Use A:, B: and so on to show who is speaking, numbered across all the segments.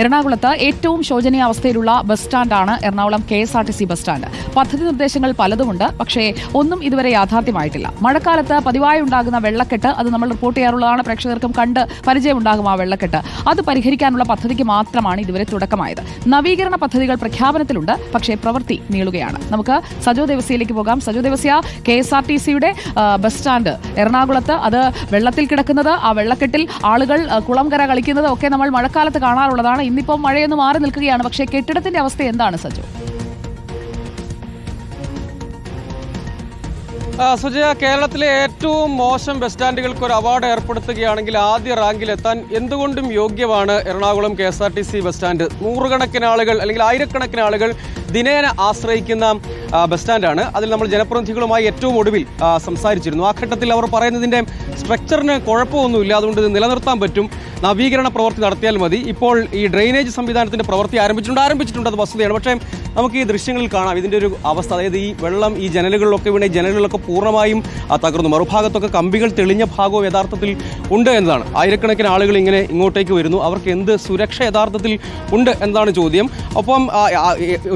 A: എറണാകുളത്ത് ഏറ്റവും ശോചനീയാവസ്ഥയിലുള്ള ബസ് സ്റ്റാൻഡാണ് എറണാകുളം KSRTC ബസ് സ്റ്റാൻഡ്. പദ്ധതി നിർദ്ദേശങ്ങൾ പലതുമുണ്ട്, പക്ഷേ ഒന്നും ഇതുവരെ യാഥാർത്ഥ്യമായിട്ടില്ല. മഴക്കാലത്ത് പതിവായി ഉണ്ടാകുന്ന വെള്ളക്കെട്ട്, അത് നമ്മൾ റിപ്പോർട്ട് ചെയ്യാറുള്ളതാണ്, പ്രേക്ഷകർക്കും കണ്ട് പരിചയമുണ്ടാകും ആ വെള്ളക്കെട്ട്. അത് പരിഹരിക്കാനുള്ള പദ്ധതിക്ക് മാത്രമാണ് ഇതുവരെ തുടക്കമായത്. നവീകരണ പദ്ധതികൾ പ്രഖ്യാപനത്തിലുണ്ട്, പക്ഷേ പ്രവൃത്തി നീളുകയാണ്. നമുക്ക് സജോ ദേവസ്യയിലേക്ക് പോകാം. സജോ ദേവസ്യ, KSRTCയുടെ ബസ് സ്റ്റാൻഡ് എറണാകുളത്ത്, അത് വെള്ളത്തിൽ കിടക്കുന്നത്, ആ വെള്ളക്കെട്ടിൽ ആളുകൾ കുളംകര കളിക്കുന്നത് ഒക്കെ നമ്മൾ മഴക്കാലത്ത് കാണാറുള്ളതാണ്. ഇന്നിപ്പോൾ മഴയൊന്ന് മാറി നിൽക്കുകയാണ്, പക്ഷേ കെട്ടിടത്തിന്റെ അവസ്ഥ എന്താണ് സജോ?
B: സുജയ, കേരളത്തിലെ ഏറ്റവും മോശം ബസ് സ്റ്റാൻഡുകൾക്ക് ഒരു അവാർഡ് ഏർപ്പെടുത്തുകയാണെങ്കിൽ ആദ്യ റാങ്കിലെത്താൻ എന്തുകൊണ്ടും യോഗ്യമാണ് എറണാകുളം KSRTC ബസ് സ്റ്റാൻഡ്. നൂറുകണക്കിന് ആളുകൾ അല്ലെങ്കിൽ ആയിരക്കണക്കിന് ആളുകൾ ദിനേന ആശ്രയിക്കുന്ന ബസ് സ്റ്റാൻഡാണ്. അതിൽ നമ്മൾ ജനപ്രതിനിധികളുമായി ഏറ്റവും ഒടുവിൽ സംസാരിച്ചിരുന്നു. ആ ഘട്ടത്തിൽ അവർ പറയുന്നതിൻ്റെ സ്ട്രക്ചറിന് കുഴപ്പമൊന്നുമില്ല, അതുകൊണ്ട് ഇത് നിലനിർത്താൻ പറ്റും, നവീകരണ പ്രവൃത്തി നടത്തിയാൽ മതി. ഇപ്പോൾ ഈ ഡ്രെയിനേജ് സംവിധാനത്തിൻ്റെ പ്രവൃത്തി ആരംഭിച്ചിട്ടുണ്ട്, അത് വസ്തുതയാണ്. പക്ഷേ നമുക്ക് ഈ ദൃശ്യങ്ങളിൽ കാണാം ഇതിൻ്റെ ഒരു അവസ്ഥ. അതായത് ഈ വെള്ളം ഈ ജനലുകളിലൊക്കെ വീണ് ജനലുകളൊക്കെ പൂർണ്ണമായും തകർന്നു. മറുഭാഗത്തൊക്കെ കമ്പികൾ തെളിഞ്ഞ ഭാഗവും യഥാർത്ഥത്തിൽ ഉണ്ട് എന്നതാണ്. ആയിരക്കണക്കിന് ആളുകൾ ഇങ്ങനെ ഇങ്ങോട്ടേക്ക് വരുന്നു. അവർക്ക് എന്ത് സുരക്ഷ യഥാർത്ഥത്തിൽ ഉണ്ട് എന്നതാണ് ചോദ്യം. ഒപ്പം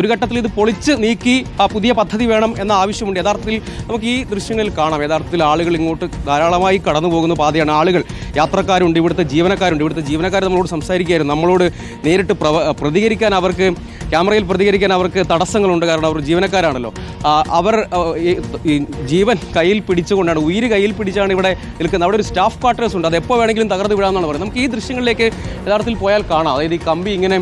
B: ഒരു ഘട്ടത്തിൽ ഇത് പൊളിച്ച് നീക്കി പുതിയ പദ്ധതി വേണം എന്ന ആവശ്യമുണ്ട്. യഥാർത്ഥത്തിൽ നമുക്ക് ഈ ദൃശ്യങ്ങളിൽ കാണാം. യഥാർത്ഥത്തിൽ ആളുകൾ ഇങ്ങോട്ട് ധാരാളമായി കടന്നു പോകുന്ന പാതയാണ്. ആളുകൾ, യാത്രക്കാരുണ്ട്, ഇവിടുത്തെ ജീവനക്കാരുണ്ട്. ഇവിടുത്തെ ജീവനക്കാർ നമ്മളോട് സംസാരിക്കുകയായിരുന്നു. നമ്മളോട് നേരിട്ട് പ്രതികരിക്കാൻ, അവർക്ക് ക്യാമറയിൽ പ്രതികരിക്കാൻ അവർക്ക് തടസ്സങ്ങളുണ്ട്. കാരണം അവർ ജീവനക്കാരാണല്ലോ. അവർ ജീവൻ കയ്യിൽ പിടിച്ചുകൊണ്ടാണ്, ഉയിര് കയ്യിൽ പിടിച്ചാണ് ഇവിടെ നിൽക്കുന്നത്. അവിടെ ഒരു സ്റ്റാഫ് ക്വാർട്ടേഴ്സ് ഉണ്ട്, അത് എപ്പോൾ വേണമെങ്കിലും തകർന്നു വിടാമെന്നാണ് പറയുന്നത്. നമുക്ക് ഈ ദൃശ്യങ്ങളിലേക്ക് യഥാർത്ഥത്തിൽ പോയാൽ കാണാം. അതായത് ഈ കമ്പി ഇങ്ങനെ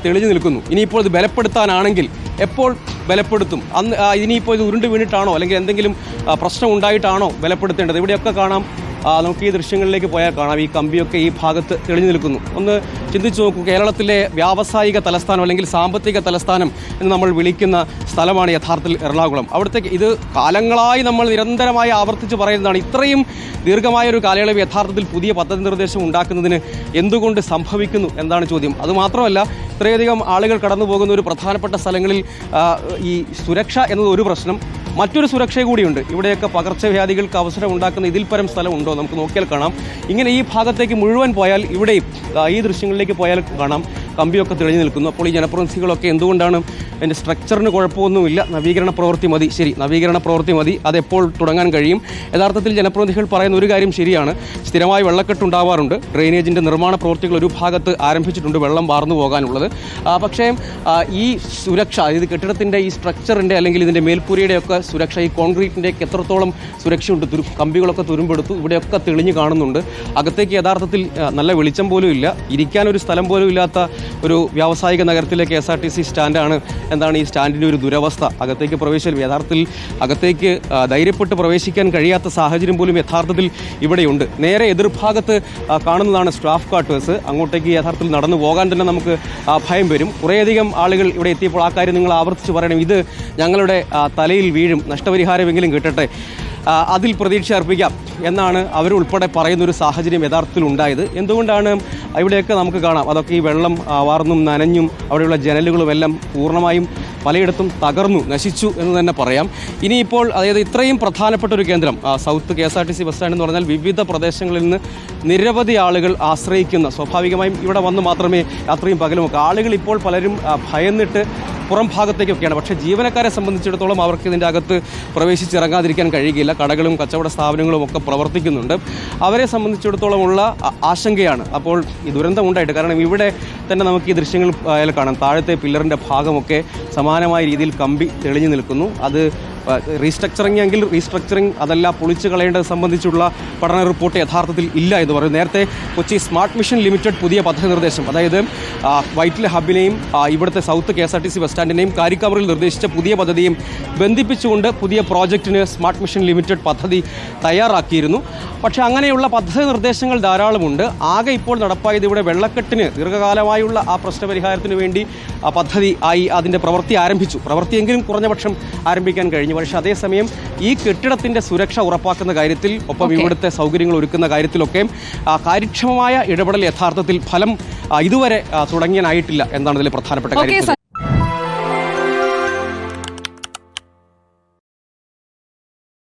B: തെളിഞ്ഞു നിൽക്കുന്നു. ഇനിയിപ്പോൾ ഇത് ബലപ്പെടുത്താനാണെങ്കിൽ എപ്പോൾ ബലപ്പെടുത്തും? ഇനിയിപ്പോൾ ഇത് ഉരുണ്ട് വീണിട്ടാണോ അല്ലെങ്കിൽ എന്തെങ്കിലും പ്രശ്നം ഉണ്ടായിട്ടാണോ ബലപ്പെടുത്തേണ്ടത്? ഇവിടെയൊക്കെ കാണാം. നമുക്ക് ഈ ദൃശ്യങ്ങളിലേക്ക് പോയാൽ കാണാം, ഈ കമ്പിയൊക്കെ ഈ ഭാഗത്ത് തെളിഞ്ഞു നിൽക്കുന്നു. ഒന്ന് ചിന്തിച്ചു നോക്കൂ, കേരളത്തിലെ വ്യാവസായിക തലസ്ഥാനം അല്ലെങ്കിൽ സാമ്പത്തിക തലസ്ഥാനം എന്ന് നമ്മൾ വിളിക്കുന്ന സ്ഥലമാണ് യഥാർത്ഥത്തിൽ എറണാകുളം. അവിടുത്തെ ഇത് കാലങ്ങളായി നമ്മൾ നിരന്തരമായി ആവർത്തിച്ച് പറയുന്നതാണ്. ഇത്രയും ദീർഘമായൊരു കാലയളവ് യഥാർത്ഥത്തിൽ പുതിയ പദ്ധതി നിർദ്ദേശം ഉണ്ടാക്കുന്നതിന് എന്തുകൊണ്ട് സംഭവിക്കുന്നു എന്നാണ് ചോദ്യം. അതുമാത്രമല്ല, ഇത്രയധികം ആളുകൾ കടന്നു പോകുന്ന ഒരു പ്രധാനപ്പെട്ട സ്ഥലങ്ങളിൽ ഈ സുരക്ഷ എന്നത് ഒരു പ്രശ്നം, മറ്റൊരു സുരക്ഷ കൂടിയുണ്ട്. ഇവിടെയൊക്കെ പകർച്ചവ്യാധികൾക്ക് അവസരം ഉണ്ടാക്കുന്ന ഇതിൽ പരം സ്ഥലമുണ്ടോ? നമുക്ക് നോക്കിയാൽ കാണാം. ഇങ്ങനെ ഈ ഭാഗത്തേക്ക് മുഴുവൻ പോയാൽ, ഇവിടെയും ഈ ദൃശ്യങ്ങളിലേക്ക് പോയാൽ കാണാം, കമ്പിയൊക്കെ തെളിഞ്ഞു നിൽക്കുന്നു. അപ്പോൾ ഈ ജനപ്രതിനിധികളൊക്കെ എന്തുകൊണ്ടാണ് എൻ്റെ സ്ട്രക്ചറിന് കുഴപ്പമൊന്നുമില്ല, നവീകരണ പ്രവൃത്തി മതി? ശരി, നവീകരണ പ്രവൃത്തി മതി, അതെപ്പോൾ തുടങ്ങാൻ കഴിയും? യഥാർത്ഥത്തിൽ ജനപ്രതിനിധികൾ പറയുന്ന ഒരു കാര്യം ശരിയാണ്. സ്ഥിരമായി വെള്ളക്കെട്ടുണ്ടാവാറുണ്ട്. ഡ്രെയിനേജിൻ്റെ നിർമ്മാണ പ്രവൃത്തികൾ ഒരു ഭാഗത്ത് ആരംഭിച്ചിട്ടുണ്ട്, വെള്ളം വാർന്നു പോകാനുള്ളത്. പക്ഷേ ഈ സുരക്ഷ, ഇത് കെട്ടിടത്തിൻ്റെ ഈ സ്ട്രക്ചറിൻ്റെ അല്ലെങ്കിൽ ഇതിൻ്റെ മേൽക്കൂരയുടെ ഒക്കെ സുരക്ഷ, ഈ കോൺക്രീറ്റിൻ്റെയൊക്കെ എത്രത്തോളം സുരക്ഷയുണ്ട്? കമ്പികളൊക്കെ തുരുമ്പെടുത്തു, ഇവിടെയൊക്കെ തെളിഞ്ഞു കാണുന്നുണ്ട്. അകത്തേക്ക് യഥാർത്ഥത്തിൽ നല്ല വെളിച്ചം പോലും ഇല്ല, ഇരിക്കാനൊരു സ്ഥലം പോലും ഇല്ലാത്ത ഒരു വ്യാവസായിക നഗരത്തിലെ KSRTC സ്റ്റാൻഡാണ്. എന്താണ് ഈ സ്റ്റാൻഡിൻ്റെ ഒരു ദുരവസ്ഥ? അകത്തേക്ക് പ്രവേശിച്ചാൽ യഥാർത്ഥത്തിൽ അകത്തേക്ക് ധൈര്യപ്പെട്ട് പ്രവേശിക്കാൻ കഴിയാത്ത സാഹചര്യം പോലും യഥാർത്ഥത്തിൽ ഇവിടെയുണ്ട്. നേരെ എതിർഭാഗത്ത് കാണുന്നതാണ് സ്റ്റാഫ് ക്വാർട്ടേഴ്സ്. അങ്ങോട്ടേക്ക് യഥാർത്ഥത്തിൽ നടന്നു പോകാൻ തന്നെ നമുക്ക് ഭയം വരും. കുറേയധികം ആളുകൾ ഇവിടെ എത്തിയപ്പോൾ ആ കാര്യം നിങ്ങൾ ആവർത്തിച്ച് പറയണം. ഇത് ഞങ്ങളുടെ തലയിൽ വീഴും, നഷ്ടപരിഹാരമെങ്കിലും കിട്ടട്ടെ, അതിൽ പ്രതീക്ഷ അർപ്പിക്കാം എന്നാണ് അവരുൾപ്പെടെ പറയുന്നൊരു സാഹചര്യം യഥാർത്ഥത്തിൽ ഉണ്ടായത്. എന്തുകൊണ്ടാണ്? ഇവിടെയൊക്കെ നമുക്ക് കാണാം, അതൊക്കെ ഈ വെള്ളം വാർന്നും നനഞ്ഞും അവിടെയുള്ള ജനലുകളും എല്ലാം പൂർണ്ണമായും പലയിടത്തും തകർന്നു നശിച്ചു എന്ന് തന്നെ പറയാം. ഇനിയിപ്പോൾ അതായത് ഇത്രയും പ്രധാനപ്പെട്ട ഒരു കേന്ദ്രം സൗത്ത് KSRTC ബസ് സ്റ്റാൻഡ് എന്ന് പറഞ്ഞാൽ വിവിധ പ്രദേശങ്ങളിൽ നിന്ന് നിരവധി ആളുകൾ ആശ്രയിക്കുന്ന, സ്വാഭാവികമായും ഇവിടെ വന്ന് മാത്രമേ രാത്രിയും പകലുമൊക്കെ ആളുകൾ ഇപ്പോൾ പലരും ഭയന്നിട്ട് പുറം ഭാഗത്തേക്കൊക്കെയാണ്. പക്ഷേ ജീവനക്കാരെ സംബന്ധിച്ചിടത്തോളം അവർക്ക് ഇതിൻ്റെ അകത്ത് പ്രവേശിച്ചിറങ്ങാതിരിക്കാൻ കഴിയുകയില്ല. കടകളും കച്ചവട സ്ഥാപനങ്ങളും ഒക്കെ പ്രവർത്തിക്കുന്നുണ്ട്. അവരെ സംബന്ധിച്ചിടത്തോളം ഉള്ള ആശങ്കയാണ് അപ്പോൾ ഈ ദുരന്തം ഉണ്ടായിട്ട്. കാരണം ഇവിടെ തന്നെ നമുക്ക് ഈ ദൃശ്യങ്ങൾ കാണാം, താഴത്തെ പില്ലറിൻ്റെ ഭാഗമൊക്കെ സമാനമായ രീതിയിൽ കമ്പി തെളിഞ്ഞു നിൽക്കുന്നു. അത് റീസ്ട്രക്ചറിങ് എങ്കിൽ റീസ്ട്രക്ചറിങ്, അതല്ല പൊളിച്ചു കളയേണ്ടത് സംബന്ധിച്ചുള്ള പഠന റിപ്പോർട്ട് യഥാർത്ഥത്തിൽ ഇല്ല എന്ന് പറയും. നേരത്തെ കൊച്ചി സ്മാർട്ട് മിഷൻ ലിമിറ്റഡ് പുതിയ പദ്ധതി നിർദ്ദേശം, അതായത് വൈറ്റില ഹബിനെയും ഇവിടുത്തെ സൗത്ത് KSRTC ബസ് സ്റ്റാൻഡിനെയും കാരിക്കാമറിൽ നിർദ്ദേശിച്ച പുതിയ പദ്ധതിയും ബന്ധിപ്പിച്ചുകൊണ്ട് പുതിയ പ്രോജക്റ്റിന് സ്മാർട്ട് മിഷൻ ലിമിറ്റഡ് പദ്ധതി തയ്യാറാക്കിയിരുന്നു. പക്ഷേ അങ്ങനെയുള്ള പദ്ധതി നിർദ്ദേശങ്ങൾ ധാരാളമുണ്ട്. ആകെ ഇപ്പോൾ നടപ്പായത് ഇവിടെ വെള്ളക്കെട്ടിന് ദീർഘകാലമായുള്ള ആ പ്രശ്നപരിഹാരത്തിന് വേണ്ടി പദ്ധതി അതിൻ്റെ പ്രവൃത്തി ആരംഭിച്ചു. പ്രവൃത്തിയെങ്കിലും കുറഞ്ഞപക്ഷം ആരംഭിക്കാൻ കഴിഞ്ഞു. പക്ഷേ അതേസമയം ഈ കെട്ടിടത്തിൻ്റെ സുരക്ഷ ഉറപ്പാക്കുന്ന കാര്യത്തിൽ, ഒപ്പം ഇവിടുത്തെ സൗകര്യങ്ങൾ ഒരുക്കുന്ന കാര്യത്തിലൊക്കെ കാര്യക്ഷമമായ ഇടപെടൽ യഥാർത്ഥത്തിൽ ഫലം ഇതുവരെ തുടങ്ങിയാനായിട്ടില്ല എന്നാണ് ഇതിൽ പ്രധാനപ്പെട്ട കാര്യം.